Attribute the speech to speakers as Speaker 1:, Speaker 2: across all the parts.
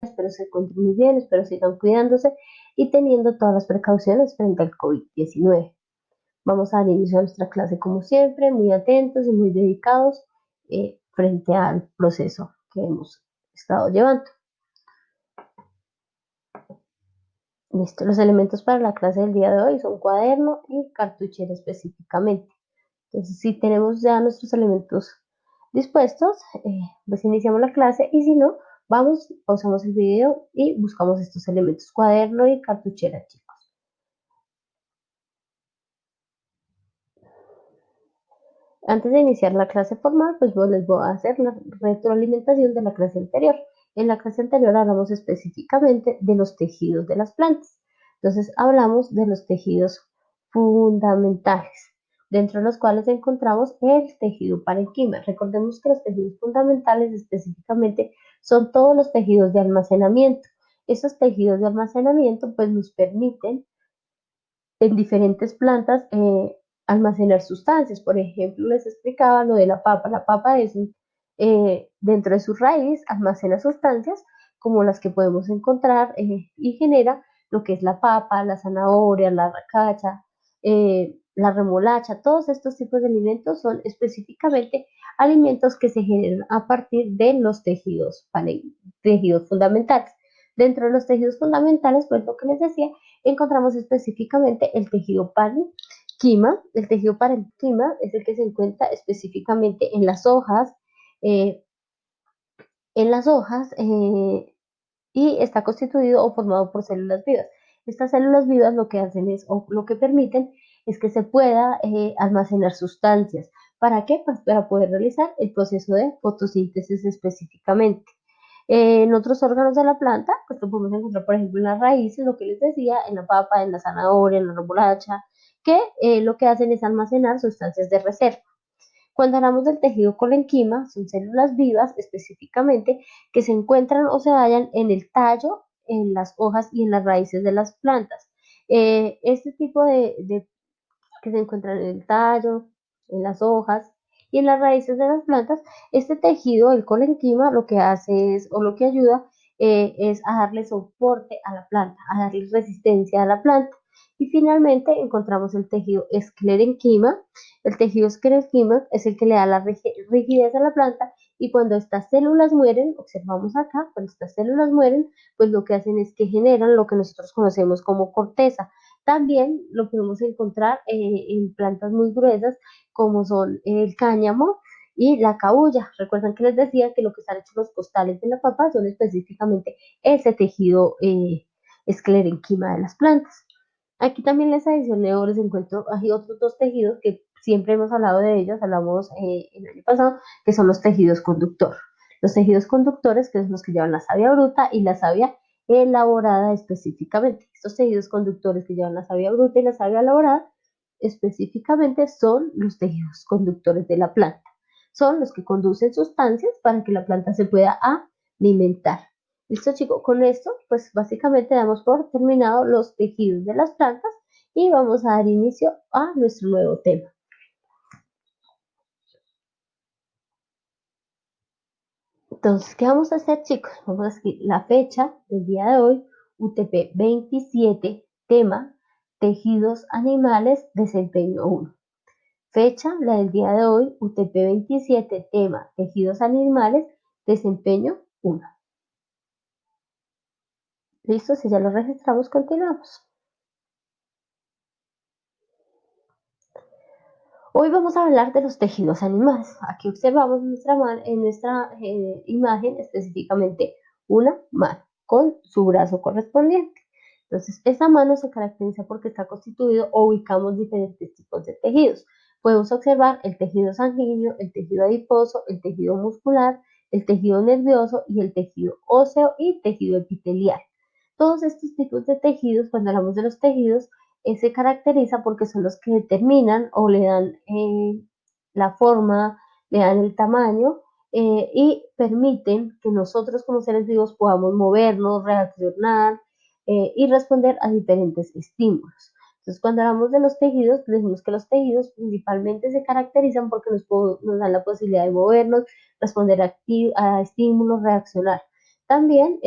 Speaker 1: espero se encuentren muy bien, espero sigan cuidándose y teniendo todas las precauciones frente al COVID-19. Vamos a dar inicio a nuestra clase como siempre, muy atentos y muy dedicados frente al proceso que hemos estado llevando. Listo, los elementos para la clase del día de hoy son cuaderno y cartuchera específicamente. Entonces, si tenemos ya nuestros elementos dispuestos, pues iniciamos la clase y si no, vamos, pausamos el video y buscamos estos elementos, cuaderno y cartuchera, chicos. Antes de iniciar la clase formal, pues les voy a hacer la retroalimentación de la clase anterior. En la clase anterior hablamos específicamente de los tejidos de las plantas. Entonces, hablamos de los tejidos fundamentales, dentro de los cuales encontramos el tejido parenquima. Recordemos que los tejidos fundamentales específicamente son todos los tejidos de almacenamiento. Esos tejidos de almacenamiento pues nos permiten en diferentes plantas almacenar sustancias. Por ejemplo, les explicaba lo de la papa. La papa es, dentro de su raíz, almacena sustancias como las que podemos encontrar y genera lo que es la papa, la zanahoria, la racacha, la remolacha. Todos estos tipos de alimentos son específicamente alimentos que se generan a partir de los tejidos fundamentales. Dentro de los tejidos fundamentales, pues lo que les decía, encontramos específicamente el tejido parenquima. El tejido parenquima es el que se encuentra específicamente en las hojas, eh, en las hojas y está constituido o formado por células vivas. Estas células vivas lo que hacen es, o lo que permiten, es que se pueda almacenar sustancias. ¿Para qué? Pues para poder realizar el proceso de fotosíntesis específicamente. En otros órganos de la planta, pues lo podemos encontrar, por ejemplo, en las raíces, lo que les decía, en la papa, en la zanahoria, en la remolacha, que lo que hacen es almacenar sustancias de reserva. Cuando hablamos del tejido colenquima, son células vivas específicamente que se encuentran o se hallan en el tallo, en las hojas y en las raíces de las plantas. Este tipo de que se encuentran en el tallo, en las hojas y en las raíces de las plantas. Este tejido, el colenquima, lo que hace es, o lo que ayuda, es a darle soporte a la planta, a darle resistencia a la planta. Y finalmente encontramos el tejido esclerenquima. El tejido esclerenquima es el que le da la rigidez a la planta y cuando estas células mueren, observamos acá, cuando estas células mueren, pues lo que hacen es que generan lo que nosotros conocemos como corteza. También lo podemos encontrar en plantas muy gruesas como son el cáñamo y la cabuya. Recuerdan que les decía que lo que están hechos los costales de la papa son específicamente ese tejido esclerenquima de las plantas. Aquí también les adicioné o les encuentro hay otros dos tejidos que siempre hemos hablado de ellos, hablamos el año pasado, que son los tejidos conductor. Los tejidos conductores, que son los que llevan la savia bruta y la savia elaborada específicamente. Estos tejidos conductores que llevan la savia bruta y la savia elaborada específicamente son los tejidos conductores de la planta. Son los que conducen sustancias para que la planta se pueda alimentar. Listo, chicos, con esto, pues básicamente damos por terminado los tejidos de las plantas y vamos a dar inicio a nuestro nuevo tema. Entonces, ¿qué vamos a hacer, chicos? Vamos a escribir la fecha del día de hoy, UTP 27, tema, tejidos animales, desempeño 1. Fecha, la del día de hoy, UTP 27, tema, tejidos animales, desempeño 1. ¿Listo? Si ya lo registramos, continuamos. Hoy vamos a hablar de los tejidos animales. Aquí observamos en nuestra imagen específicamente una mano con su brazo correspondiente. Entonces, esta mano se caracteriza porque está constituido o ubicamos diferentes tipos de tejidos. Podemos observar el tejido sanguíneo, el tejido adiposo, el tejido muscular, el tejido nervioso y el tejido óseo y tejido epitelial. Todos estos tipos de tejidos, cuando hablamos de los tejidos, se caracteriza porque son los que determinan o le dan la forma, le dan el tamaño y permiten que nosotros como seres vivos podamos movernos, reaccionar y responder a diferentes estímulos. Entonces, cuando hablamos de los tejidos, decimos que los tejidos principalmente se caracterizan porque nos dan la posibilidad de movernos, responder a estímulos, reaccionar. también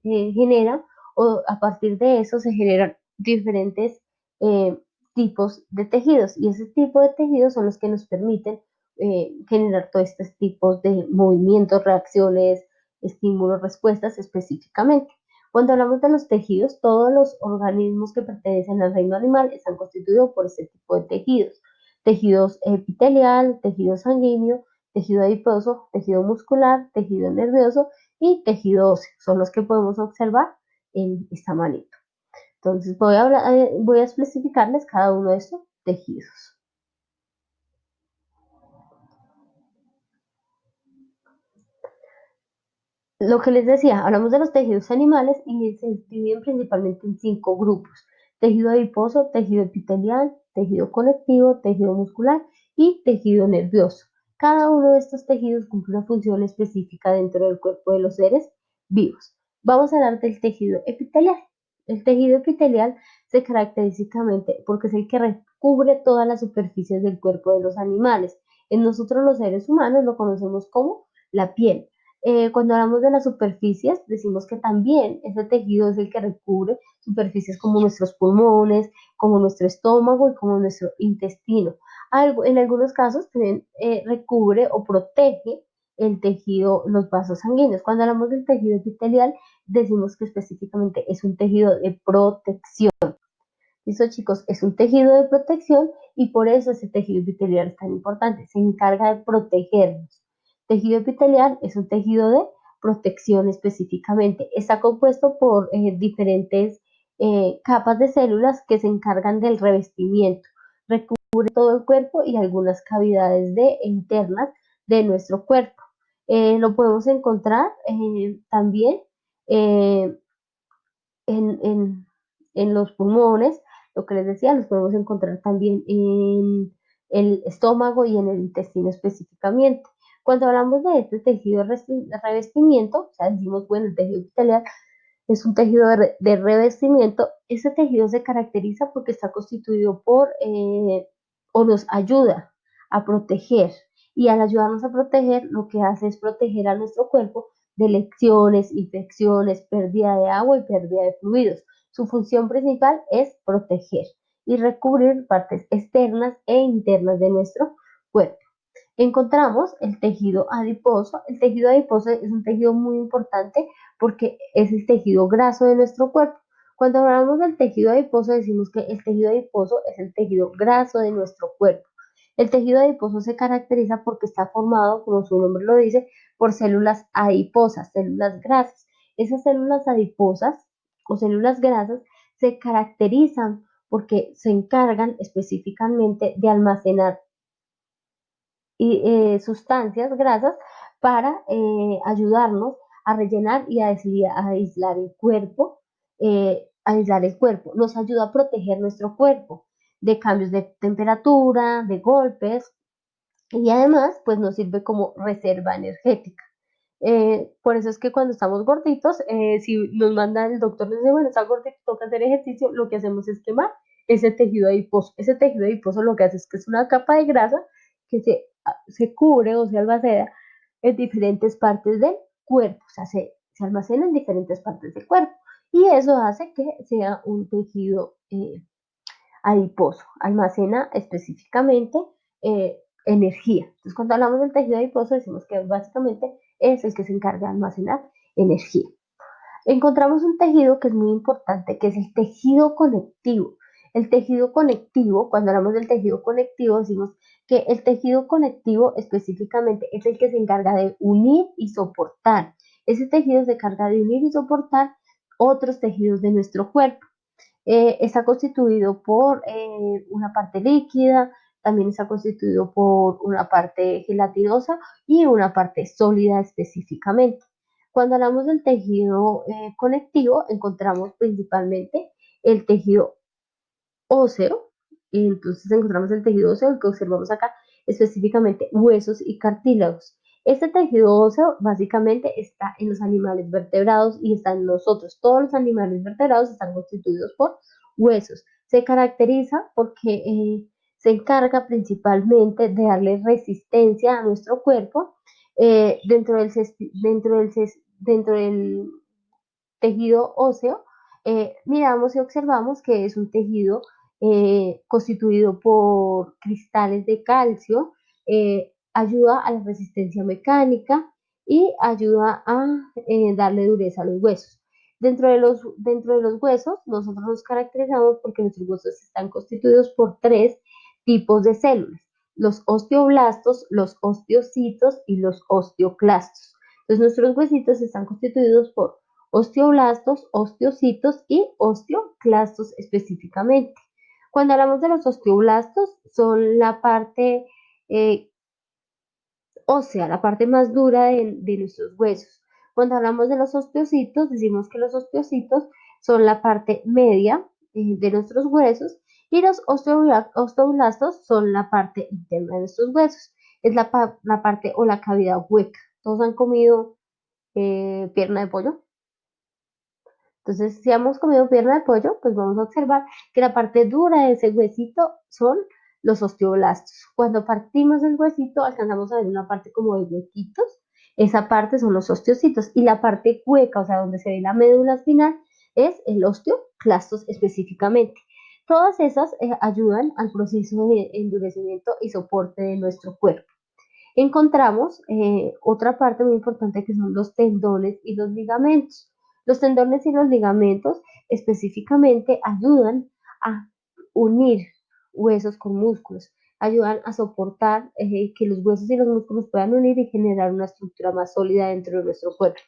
Speaker 1: genera, o a partir de eso se generan diferentes eh, tipos de tejidos, y ese tipo de tejidos son los que nos permiten generar todos estos tipos de movimientos, reacciones, estímulos, respuestas específicamente. Cuando hablamos de los tejidos, todos los organismos que pertenecen al reino animal están constituidos por este tipo de tejidos. Tejidos epitelial, tejido sanguíneo, tejido adiposo, tejido muscular, tejido nervioso y tejido óseo. Son los que podemos observar en esta manito. Entonces voy a especificarles cada uno de estos tejidos. Lo que les decía, hablamos de los tejidos animales y se dividen principalmente en 5 grupos: tejido adiposo, tejido epitelial, tejido conectivo, tejido muscular y tejido nervioso. Cada uno de estos tejidos cumple una función específica dentro del cuerpo de los seres vivos. Vamos a hablar del tejido epitelial. El tejido epitelial se caracteriza porque es el que recubre todas las superficies del cuerpo de los animales. En nosotros los seres humanos lo conocemos como la piel. Cuando hablamos de las superficies, decimos que también ese tejido es el que recubre superficies como nuestros pulmones, como nuestro estómago y como nuestro intestino. En algunos casos también recubre o protege el tejido, los vasos sanguíneos. Cuando hablamos del tejido epitelial, decimos que específicamente es un tejido de protección. ¿Listo, chicos? Es un tejido de protección y por eso ese tejido epitelial es tan importante. Se encarga de protegernos. Tejido epitelial es un tejido de protección específicamente. Está compuesto por diferentes capas de células que se encargan del revestimiento. Recubre todo el cuerpo y algunas cavidades internas de nuestro cuerpo. Lo podemos encontrar también eh, en, en, en los pulmones. Lo que les decía, los podemos encontrar también en el estómago y en el intestino específicamente. Cuando hablamos de este tejido de revestimiento, o sea, decimos, bueno, el tejido epitelial es un tejido de revestimiento. Ese tejido se caracteriza porque está constituido o nos ayuda a proteger. Y al ayudarnos a proteger, lo que hace es proteger a nuestro cuerpo de lesiones, infecciones, pérdida de agua y pérdida de fluidos. Su función principal es proteger y recubrir partes externas e internas de nuestro cuerpo. Encontramos el tejido adiposo. El tejido adiposo es un tejido muy importante porque es el tejido graso de nuestro cuerpo. Cuando hablamos del tejido adiposo, decimos que el tejido adiposo es el tejido graso de nuestro cuerpo. El tejido adiposo se caracteriza porque está formado, como su nombre lo dice, por células adiposas, células grasas. Esas células adiposas o células grasas se caracterizan porque se encargan específicamente de almacenar sustancias grasas para ayudarnos a rellenar y a aislar el cuerpo, nos ayuda a proteger nuestro cuerpo de cambios de temperatura, de golpes, y además pues nos sirve como reserva energética. Por eso es que cuando estamos gorditos, si nos manda el doctor, nos dice, bueno, está gordito, toca hacer ejercicio, lo que hacemos es quemar ese tejido adiposo. Ese tejido adiposo lo que hace es que es una capa de grasa que se cubre o se almacena en diferentes partes del cuerpo, o sea, se almacena en diferentes partes del cuerpo. Y eso hace que sea un tejido adiposo, almacena específicamente energía. Entonces, cuando hablamos del tejido adiposo, decimos que básicamente es el que se encarga de almacenar energía. Encontramos un tejido que es muy importante, que es el tejido conectivo. El tejido conectivo, cuando hablamos del tejido conectivo, decimos que el tejido conectivo específicamente es el que se encarga de unir y soportar. Ese tejido se encarga de unir y soportar otros tejidos de nuestro cuerpo. Está constituido por una parte líquida, también está constituido por una parte gelatinosa y una parte sólida específicamente. Cuando hablamos del tejido conectivo, encontramos principalmente el tejido óseo, y entonces encontramos el tejido óseo, el que observamos acá, específicamente huesos y cartílagos. Este tejido óseo básicamente está en los animales vertebrados y está en nosotros. Todos los animales vertebrados están constituidos por huesos. Se caracteriza porque se encarga principalmente de darle resistencia a nuestro cuerpo dentro del dentro del tejido óseo, miramos y observamos que es un tejido constituido por cristales de calcio, ayuda a la resistencia mecánica y ayuda a darle dureza a los huesos. Dentro de los huesos, nosotros nos caracterizamos porque nuestros huesos están constituidos por tres tipos de células: los osteoblastos, los osteocitos y los osteoclastos. Entonces, nuestros huesitos están constituidos por osteoblastos, osteocitos y osteoclastos específicamente. Cuando hablamos de los osteoblastos, son la parte ósea, la parte más dura de nuestros huesos. Cuando hablamos de los osteocitos, decimos que los osteocitos son la parte media de nuestros huesos y los osteoblastos son la parte interna de nuestros huesos. Es la parte o la cavidad hueca. ¿Todos han comido pierna de pollo? Entonces, si hemos comido pierna de pollo, pues vamos a observar que la parte dura de ese huesito son los osteoblastos. Cuando partimos el huesito, alcanzamos a ver una parte como de huequitos. Esa parte son los osteocitos. Y la parte hueca, o sea, donde se ve la médula espinal, es el osteoclastos específicamente. Todas esas ayudan al proceso de endurecimiento y soporte de nuestro cuerpo. Encontramos otra parte muy importante que son los tendones y los ligamentos. Los tendones y los ligamentos específicamente ayudan a unir huesos con músculos, ayudan a soportar que los huesos y los músculos puedan unir y generar una estructura más sólida dentro de nuestro cuerpo.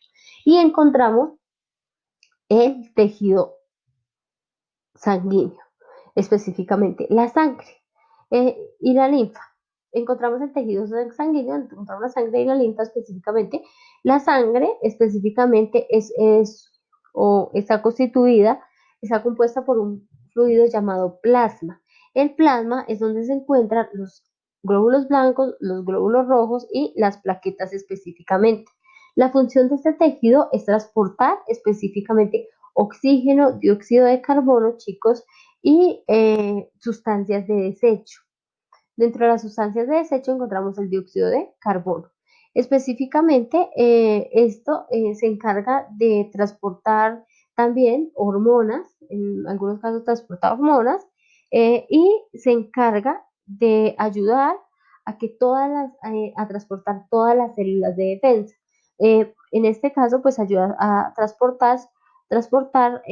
Speaker 1: Y encontramos el tejido sanguíneo, específicamente la sangre y la linfa. Encontramos el tejido sanguíneo, encontramos la sangre y la linfa específicamente. La sangre específicamente o está constituida, está compuesta por un fluido llamado plasma. El plasma es donde se encuentran los glóbulos blancos, los glóbulos rojos y las plaquetas específicamente. La función de este tejido es transportar específicamente oxígeno, dióxido de carbono, chicos, y sustancias de desecho. Dentro de las sustancias de desecho encontramos el dióxido de carbono. Específicamente, esto se encarga de transportar también hormonas, en algunos casos transporta hormonas, y se encarga de ayudar a que a transportar todas las células de defensa. En este caso, pues ayuda a transportar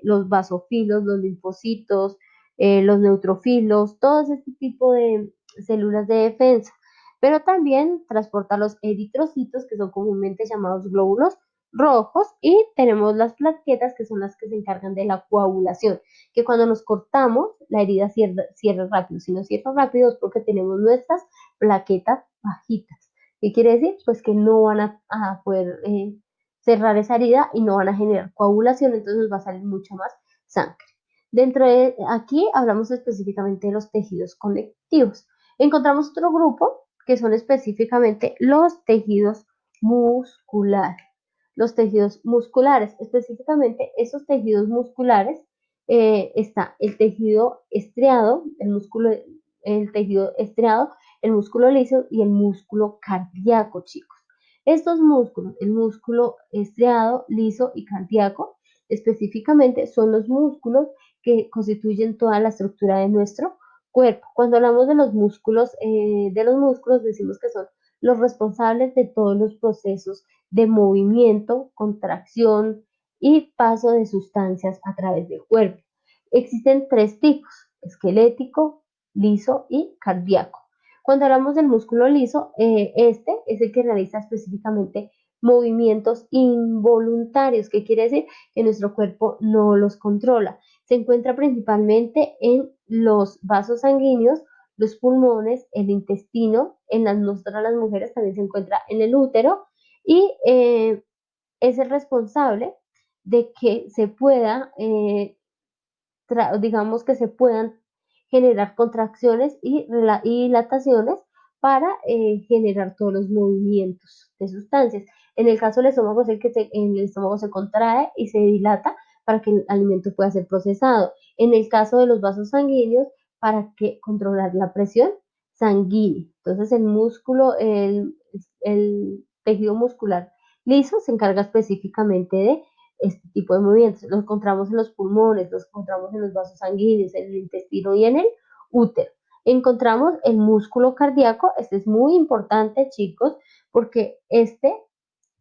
Speaker 1: los basofilos, los linfocitos, los neutrofilos, todo este tipo de células de defensa, pero también transporta los eritrocitos, que son comúnmente llamados glóbulos rojos, y tenemos las plaquetas, que son las que se encargan de la coagulación, que cuando nos cortamos, la herida cierra rápido. Si no cierra rápido es porque tenemos nuestras plaquetas bajitas. ¿Qué quiere decir? Pues que no van a poder cerrar esa herida y no van a generar coagulación, entonces nos va a salir mucha más sangre. Dentro de aquí hablamos específicamente de los tejidos conectivos. Encontramos otro grupo que son específicamente los tejidos musculares. Los tejidos musculares, específicamente esos tejidos musculares, está el tejido estriado, el tejido estriado, el músculo liso y el músculo cardíaco, chicos. Estos músculos, el músculo estriado, liso y cardíaco, específicamente son los músculos que constituyen toda la estructura de nuestro cuerpo. Cuando hablamos de los músculos decimos que son los responsables de todos los procesos de movimiento, contracción y paso de sustancias a través del cuerpo. Existen tres tipos: esquelético, liso y cardíaco. Cuando hablamos del músculo liso, este es el que realiza específicamente movimientos involuntarios. ¿Qué quiere decir? Que nuestro cuerpo no los controla. Se encuentra principalmente en los vasos sanguíneos, los pulmones, el intestino, nosotras las mujeres también se encuentra en el útero, y es el responsable de que se pueda, digamos que se puedan generar contracciones y dilataciones para generar todos los movimientos de sustancias. En el caso del estómago es el estómago se contrae y se dilata para que el alimento pueda ser procesado. En el caso de los vasos sanguíneos, para que controlar la presión sanguínea. Entonces el tejido muscular liso se encarga específicamente de este tipo de movimientos. Los encontramos en los pulmones, los encontramos en los vasos sanguíneos, en el intestino y en el útero. Encontramos el músculo cardíaco, este es muy importante, chicos, porque este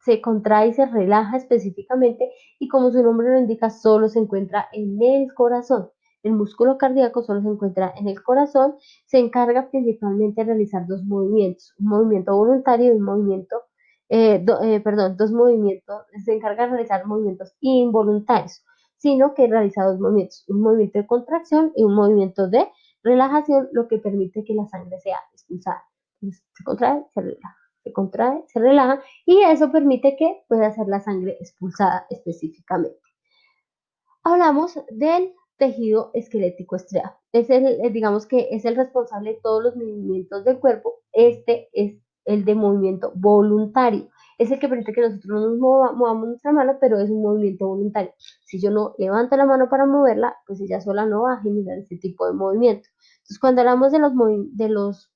Speaker 1: se contrae y se relaja específicamente y como su nombre lo indica, solo se encuentra en el corazón. El músculo cardíaco solo se encuentra en el corazón, se encarga principalmente de realizar dos movimientos, un movimiento voluntario y un movimiento, dos movimientos, se encarga de realizar movimientos involuntarios, sino que realiza dos movimientos, un movimiento de contracción y un movimiento de relajación, lo que permite que la sangre sea expulsada. Entonces, se contrae, se relaja, se contrae, se relaja y eso permite que pueda ser la sangre expulsada específicamente. Hablamos del tejido esquelético estriado. Es digamos que es el responsable de todos los movimientos del cuerpo. Este es el de movimiento voluntario. Es el que permite que nosotros nos movamos nuestra mano, pero es un movimiento voluntario. Si yo no levanto la mano para moverla, pues ella sola no va a generar ese tipo de movimiento. Entonces, cuando hablamos de los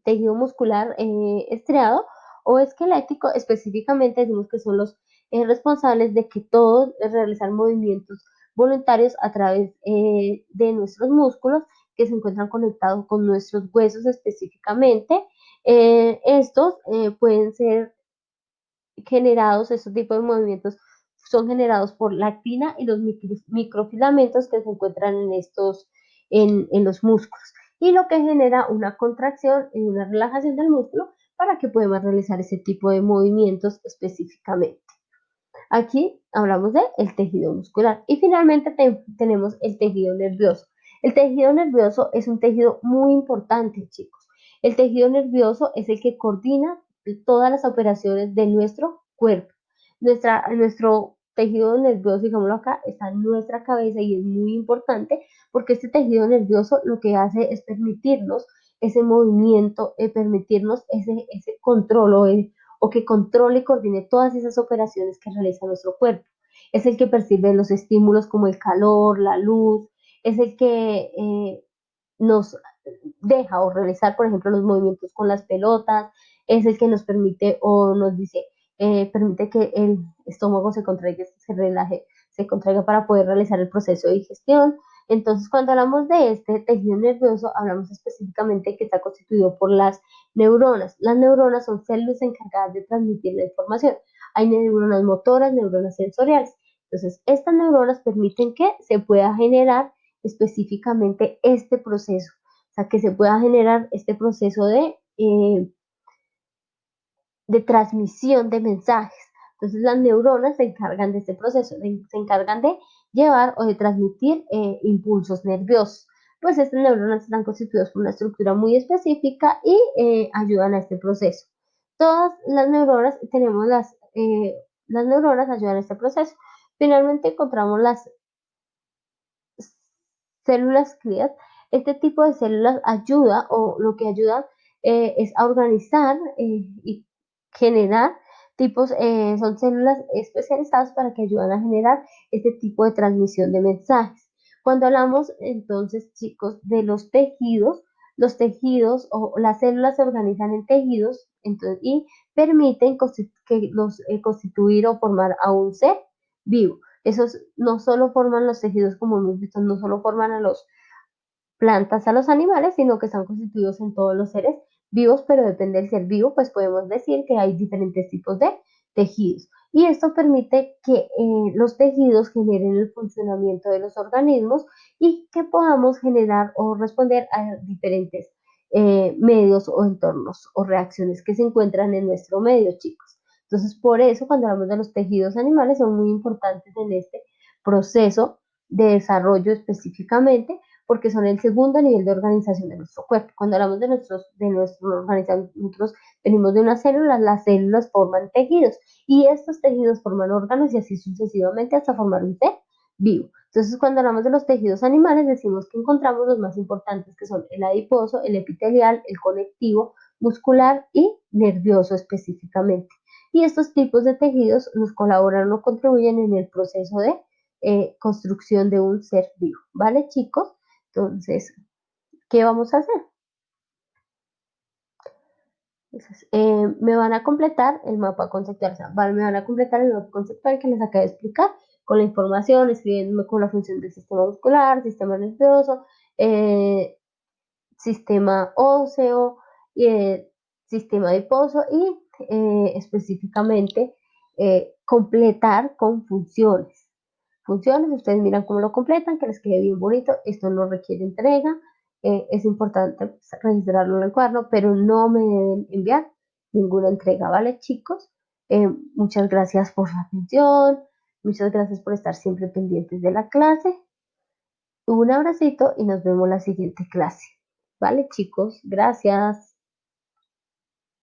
Speaker 1: tejido muscular estriado o esquelético, específicamente decimos que son los responsables de que todos realizar movimientos voluntarios a través de nuestros músculos que se encuentran conectados con nuestros huesos específicamente. Estos pueden ser generados, estos tipos de movimientos son generados por la actina y los microfilamentos que se encuentran en los músculos. Y lo que genera una contracción y una relajación del músculo para que podamos realizar ese tipo de movimientos específicamente. Aquí hablamos del tejido muscular. Y finalmente tenemos el tejido nervioso. El tejido nervioso es un tejido muy importante, chicos. El tejido nervioso es el que coordina todas las operaciones de nuestro cuerpo. Nuestro tejido nervioso, digámoslo acá, está en nuestra cabeza y es muy importante porque este tejido nervioso lo que hace es permitirnos ese movimiento, permitirnos ese control o que controle y coordine todas esas operaciones que realiza nuestro cuerpo. Es el que percibe los estímulos como el calor, la luz, es el que nos deja o realizar, por ejemplo, los movimientos con las pelotas, es el que nos permite o nos dice, permite que el estómago se contraiga, se relaje, se contraiga para poder realizar el proceso de digestión. Entonces, cuando hablamos de este tejido nervioso, hablamos específicamente que está constituido por las neuronas. Las neuronas son células encargadas de transmitir la información. Hay neuronas motoras, neuronas sensoriales. Entonces, estas neuronas permiten que se pueda generar específicamente este proceso, o sea, que se pueda generar este proceso de transmisión de mensajes. Entonces las neuronas se encargan de este proceso, se encargan de llevar o de transmitir impulsos nerviosos. Pues estas neuronas están constituidas por una estructura muy específica y ayudan a este proceso. Todas las neuronas, las neuronas ayudan a este proceso. Finalmente encontramos las células crías. Este tipo de células ayuda o lo que ayuda es a organizar y generar son células especializadas para que ayudan a generar este tipo de transmisión de mensajes. Cuando hablamos entonces, chicos, de los tejidos o las células se organizan en tejidos entonces, y permiten constituir o formar a un ser vivo. Esos no solo forman los tejidos como hemos visto, no solo forman a las plantas, a los animales, sino que están constituidos en todos los seres vivos, pero depende del ser vivo, pues podemos decir que hay diferentes tipos de tejidos. Y esto permite que los tejidos generen el funcionamiento de los organismos y que podamos generar o responder a diferentes medios o entornos o reacciones que se encuentran en nuestro medio, chicos. Entonces, por eso cuando hablamos de los tejidos animales son muy importantes en este proceso de desarrollo específicamente, porque son el segundo nivel de organización de nuestro cuerpo. Cuando hablamos de nuestro organización, nosotros venimos de unas células, las células forman tejidos y estos tejidos forman órganos y así sucesivamente hasta formar un ser vivo. Entonces, cuando hablamos de los tejidos animales, decimos que encontramos los más importantes que son el adiposo, el epitelial, el conectivo, muscular y nervioso específicamente. Y estos tipos de tejidos nos colaboran o contribuyen en el proceso de construcción de un ser vivo. ¿Vale, chicos? Entonces, ¿qué vamos a hacer? Entonces, me van a completar el mapa conceptual, o sea, me van a completar el mapa conceptual que les acabo de explicar con la información, escribiéndome con la función del sistema muscular, sistema nervioso, sistema óseo, sistema adiposo y específicamente completar con funciones. Funciones, ustedes miran cómo lo completan, que les quede bien bonito. Esto no requiere entrega. Es importante pues, registrarlo en el cuaderno, pero no me deben enviar ninguna entrega, ¿vale, chicos? Muchas gracias por la atención. Muchas gracias por estar siempre pendientes de la clase. Un abracito y nos vemos en la siguiente clase. ¿Vale, chicos? Gracias.